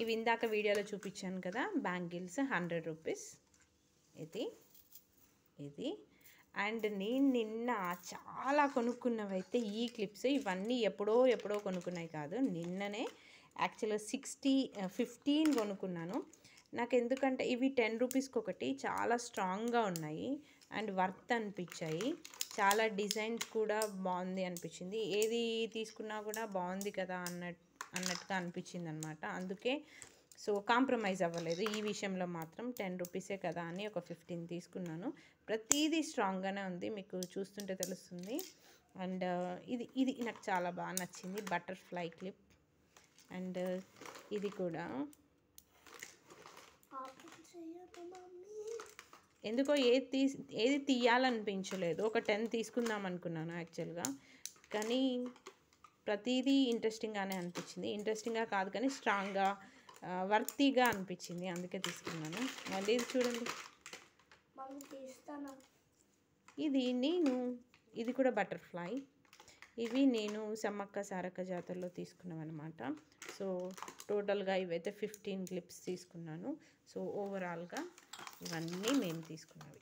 ఇవి ఇందాక వీడియోలో చూపించాను కదా బ్యాంగిల్స్ 100 రూపీస్. ఇది అండ్ నేను నిన్న చాలా కొనుక్కున్నవైతే ఈ క్లిప్స్. ఇవన్నీ ఎప్పుడో కొనుక్కున్నాయి కాదు, నిన్ననే యాక్చువల్గా 15 కొనుక్కున్నాను. నాకు ఎందుకంటే ఇవి 10 రూపీస్కి ఒకటి, చాలా స్ట్రాంగ్గా ఉన్నాయి అండ్ వర్త్ అనిపించాయి. చాలా డిజైన్స్ కూడా బాగుంది అనిపించింది. ఏది తీసుకున్నా కూడా బాగుంది కదా అన్నట్టుగా అనిపించింది అనమాట. అందుకే సో కాంప్రమైజ్ అవ్వలేదు ఈ విషయంలో మాత్రం. 10 రూపీసే కదా అని ఒక 15 తీసుకున్నాను. ప్రతిదీ స్ట్రాంగ్గానే ఉంది, మీకు చూస్తుంటే తెలుస్తుంది. అండ్ ఇది నాకు చాలా బాగా నచ్చింది, బటర్ఫ్లై క్లిప్. అండ్ ఇది కూడా ఎందుకో ఏది తీయాలనిపించలేదు. ఒక 10 తీసుకుందాం అనుకున్నాను యాక్చువల్గా, కానీ ప్రతిదీ ఇంట్రెస్టింగ్గానే అనిపించింది. ఇంట్రెస్టింగ్గా కాదు కానీ స్ట్రాంగ్గా వర్తీగా అనిపించింది, అందుకే తీసుకున్నాను. మళ్ళీ ఇది చూడండి, ఇది కూడా బటర్ఫ్లై. ఇవి నేను సమ్మక్క సారక్క జాతరలో తీసుకున్నామన్నమాట. సో టోటల్గా ఇవైతే 15 క్లిప్స్ తీసుకున్నాను. సో ఓవరాల్గా ఇవన్నీ మేము తీసుకున్నవి.